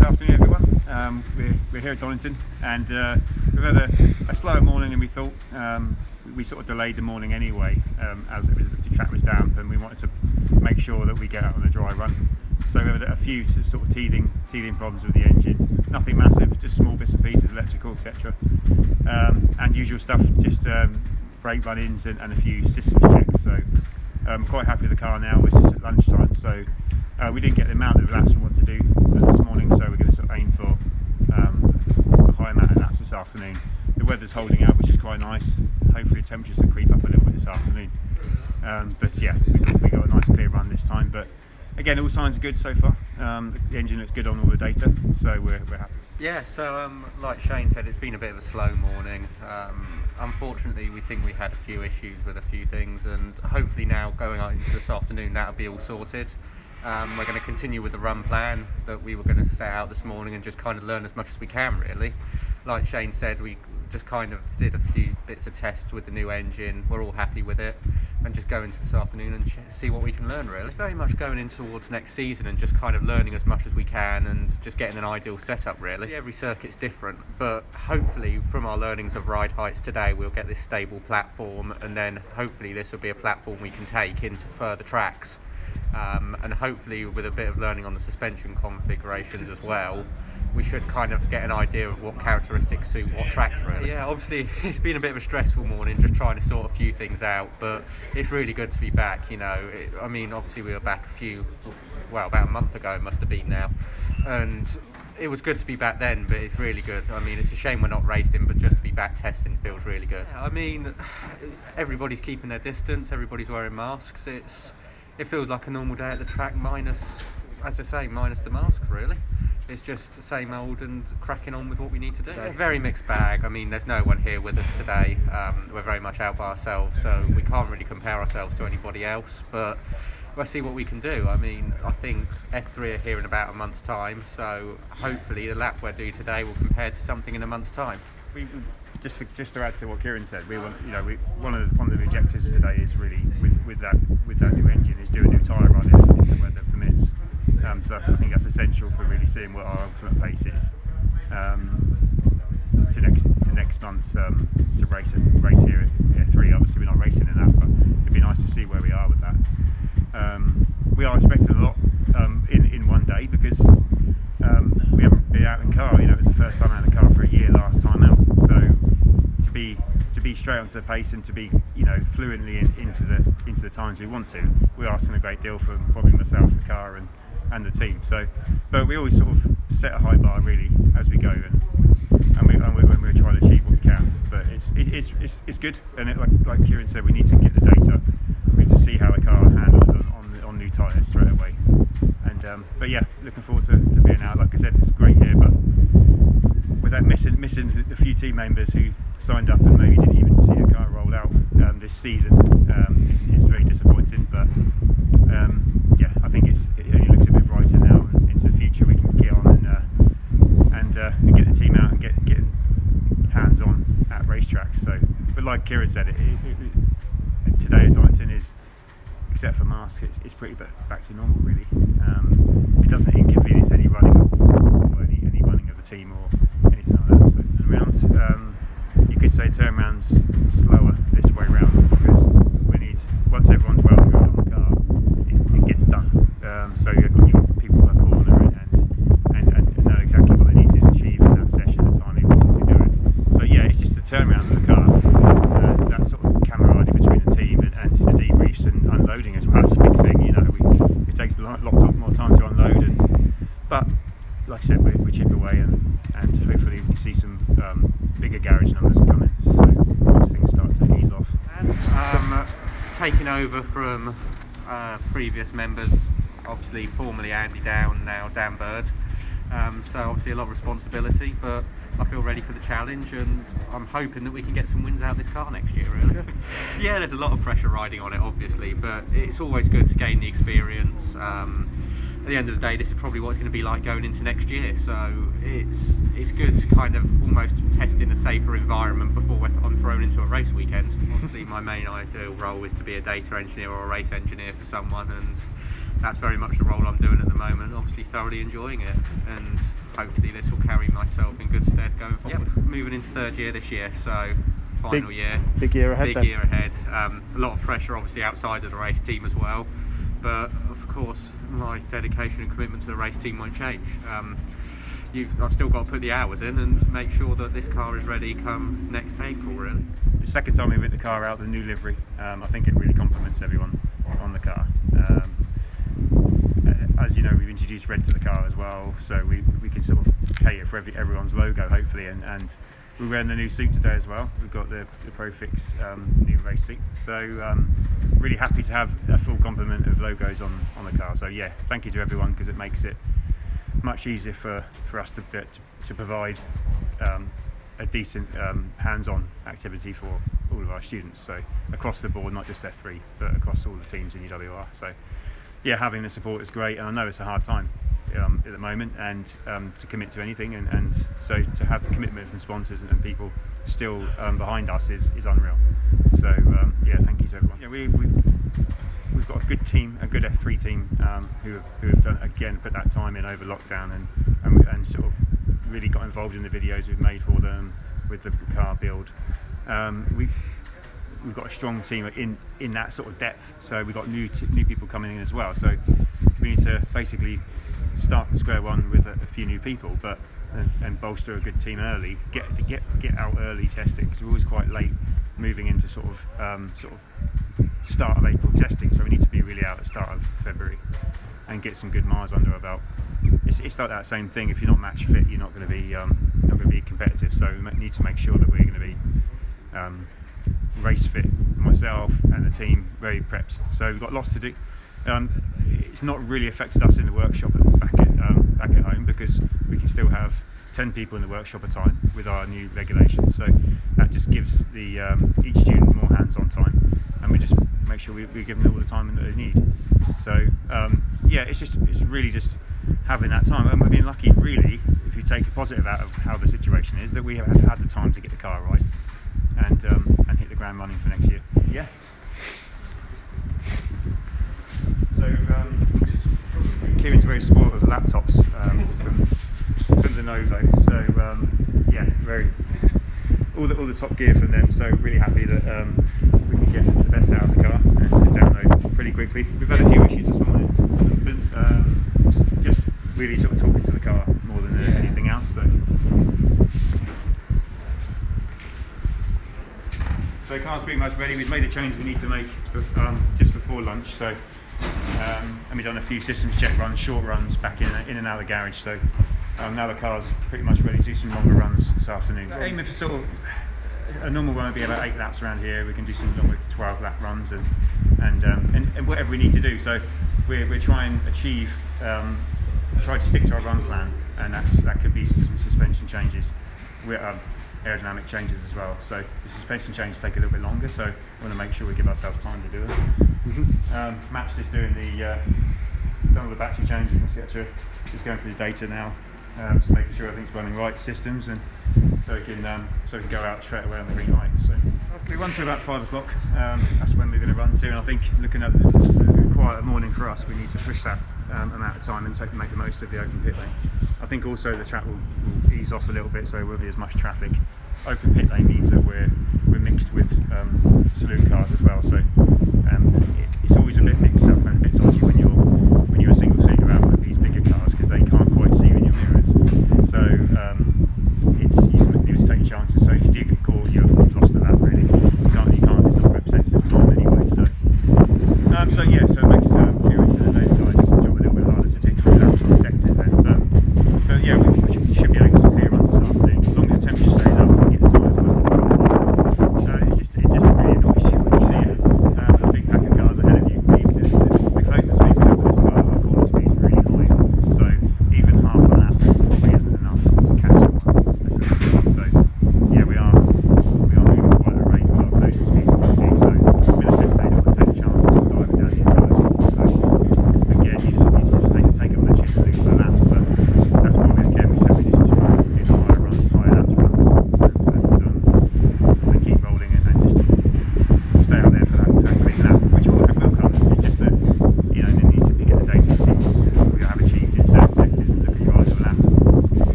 good afternoon everyone. We're here at Donington and we've had a slower morning than we thought. We sort of delayed the morning anyway as the track was damp and we wanted to make sure that we get out on a dry run. So we had a few sort of teething problems with the engine. Nothing massive, just small bits and pieces, electrical, etc. And usual stuff, just brake run-ins and a few systems checks. So I'm quite happy with the car now. It's just at lunchtime, so we didn't get the amount of laps we want to do this morning, so we're going to sort of aim for a high amount of laps this afternoon. The weather's holding out, which is quite nice. Hopefully the temperatures will creep up a little bit this afternoon. But yeah, we got a nice clear run this time. But again, all signs are good so far. The engine looks good on all the data, so we're happy. Yeah, so like Shane said, it's been a bit of a slow morning. Unfortunately, we think we had a few issues with a few things, and hopefully now going out into this afternoon, that'll be all sorted. We're going to continue with the run plan that we were going to set out this morning and just kind of learn as much as we can, really. Like Shane said, we just kind of did a few bits of tests with the new engine. We're all happy with it, and just go into this afternoon and see what we can learn, really. It's very much going in towards next season and just kind of learning as much as we can and just getting an ideal setup, really. Every circuit's different, but hopefully from our learnings of ride heights today, we'll get this stable platform, and then hopefully this will be a platform we can take into further tracks. And hopefully with a bit of learning on the suspension configurations as well, we should kind of get an idea of what characteristics suit what tracks, really. Yeah, obviously it's been a bit of a stressful morning just trying to sort a few things out, but it's really good to be back, you know. I mean, obviously we were back about a month ago it must have been now, and it was good to be back then, but it's really good. I mean, it's a shame we're not racing, but just to be back testing feels really good. Yeah, I mean, everybody's keeping their distance, everybody's wearing masks. It feels like a normal day at the track, minus, as I say, minus the masks, really. It's just the same old and cracking on with what we need to do. It's a very mixed bag. I mean, there's no one here with us today. We're very much out by ourselves, so we can't really compare ourselves to anybody else, but we'll see what we can do. I mean, I think F3 are here in about a month's time, so hopefully the lap we'll do today will compare to something in a month's time. Just to add to what Kieran said, we want, you know, one of the objectives today is really with that new engine is do a new tyre run if the weather permits. So I think that's essential for really seeing what our ultimate pace is to next month's to race here at F3. Obviously we're not racing in that, but it'd be nice to see where we are with that. We are expecting a lot in one day because we haven't been out in car. You know, it was the first time out in the car for a year last time out. So to be straight onto the pace and to be, you know, fluently into the times we want to, we're asking a great deal from probably myself, the car, and the team. So, but we always sort of set a high bar really as we go, and we're trying to achieve what we can. But it's good, and like Kieran said, we need to get the data. We need to see how the car handles on new tyres straight away. And but yeah, looking forward to being out. Like I said, it's great here, but without missing a few team members who signed up and maybe didn't even see a car rolled out this season, is very disappointing. But yeah, I think it looks a bit brighter now. Into the future, we can get on and get the team out and get hands on at racetracks. So, but like Kieran said, today at Donington is, except for masks, it's pretty back to normal really. It doesn't inconvenience any running or any running of the team or anything like that. So around, you could say turnaround's slower this way round because we need, once everyone's well drilled on the car, it gets done. So you've got people per corner and know exactly what they need to achieve in that session, the time they want to do it. So yeah, it's just the turnaround of the car, that sort of camaraderie between the team and the debriefs and unloading as well. That's a big thing, you know. It takes a lot more time to unload, but like I said, we chip away and hopefully we see some bigger garage numbers coming. So once things start to ease off. Taking over from previous members, obviously formerly Andy Down, now Dan Bird. So obviously a lot of responsibility, but I feel ready for the challenge, and I'm hoping that we can get some wins out of this car next year, really. Yeah, there's a lot of pressure riding on it, obviously, but it's always good to gain the experience. At the end of the day, this is probably what it's going to be like going into next year, so it's good to kind of almost test in a safer environment before I'm thrown into a race weekend. Obviously my main ideal role is to be a data engineer or a race engineer for someone, and that's very much the role I'm doing at the moment. Obviously, thoroughly enjoying it, and hopefully this will carry myself in good stead going forward. Yep. Moving into third year this year, so final year. Big year ahead. Big year ahead. A lot of pressure, obviously, outside of the race team as well. But of course, my dedication and commitment to the race team won't change. I've still got to put the hours in and make sure that this car is ready come next April, really. The second time we whipped the car out, the new livery, I think it really complements everyone on the car. As you know, we've introduced red to the car as well, so we can sort of cater for everyone's logo, hopefully, and we're wearing the new suit today as well. We've got the Profix new race suit, so really happy to have a full complement of logos on the car. So yeah, thank you to everyone, because it makes it much easier for us to provide a decent hands-on activity for all of our students, so across the board, not just F3 but across all the teams in UWR. So yeah, having the support is great, and I know it's a hard time at the moment, and to commit to anything, and so to have commitment from sponsors and people still behind us is unreal. So yeah, thank you to everyone. Yeah, we've got a good team, a good F3 team who have done, again, put that time in over lockdown and sort of really got involved in the videos we've made for them with the car build. We've got a strong team in that sort of depth, so we've got new people coming in as well. So we need to basically start from square one with a few new people, but and bolster a good team early. Get out early testing, because we're always quite late moving into sort of start of April testing. So we need to be really out at the start of February and get some good miles under our belt. It's like that same thing. If you're not match fit, you're not going to be competitive. So we need to make sure that we're going to be race fit, myself and the team, very prepped. So we've got lots to do. It's not really affected us in the workshop back at home, because we can still have 10 people in the workshop at a time with our new regulations. So that just gives each student more hands-on time, and we just make sure we give them all the time that they need. So yeah, it's really just having that time, and we've been lucky, really, if you take a positive out of how the situation is, that we have had the time to get the car right and hit the ground running for next year. Yeah. So Kieran's very spoiled with the laptops from the Novo. So yeah, all the top gear from them. So really happy that we can get the best out of the car and download pretty quickly. We've had a few issues this morning, but just really sort of talking to the car more than anything else. So the car's pretty much ready. We've made the change we need to make just before lunch. So and we've done a few systems check runs, short runs back in and out of the garage. So now the car's pretty much ready to do some longer runs this afternoon. Aiming for sort of a normal run would be about 8 laps around here. We can do some longer 12 lap runs and whatever we need to do. So we're trying to achieve, try to stick to our run plan, and that could be some suspension changes. Aerodynamic changes as well. So the suspension changes take a little bit longer, so we want to make sure we give ourselves time to do it. Matt's just doing done all the battery changes, etc. Just going through the data now, just making sure everything's running right, systems, and so we can go out straight away on the green light. So we run to about 5 o'clock. That's when we're going to run to, and I think looking at the quieter morning for us, we need to push that amount of time and make the most of the open pit lane. I think also the track will ease off a little bit, so there won't be as much traffic. Open pit lane means that we're mixed with saloon cars as well, so it's always a bit mixed up and a bit dodgy when you're a single seater out with these bigger cars, because they can't quite see you in your mirrors. So you need to take chances. So if you do get caught, you've lost the lap, really. You can't. It's not representative time anyway. So yeah, so it makes Kieran to the day guys job a little bit harder to do 3 laps on the sectors then. But yeah, we should be able to get some clear runs this afternoon. As long as the temperature stays up, we can get the tyres working. It just really annoys you when you see a big pack of cars ahead of you. The closer speed we have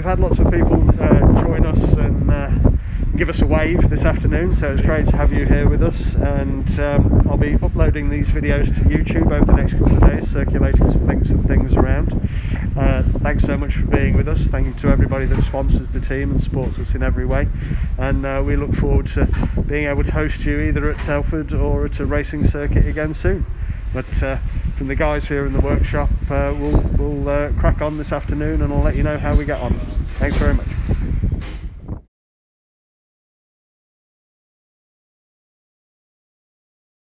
had lots of people join us and give us a wave this afternoon, so it's great to have you here with us. And I'll be uploading these videos to YouTube over the next couple of days, circulating some links and things around. Thanks so much for being with us. Thank you to everybody that sponsors the team and supports us in every way, and we look forward to being able to host you either at Telford or at a racing circuit again soon. But from the guys here in the workshop, we'll crack on this afternoon, and I'll let you know how we get on. Thanks very much.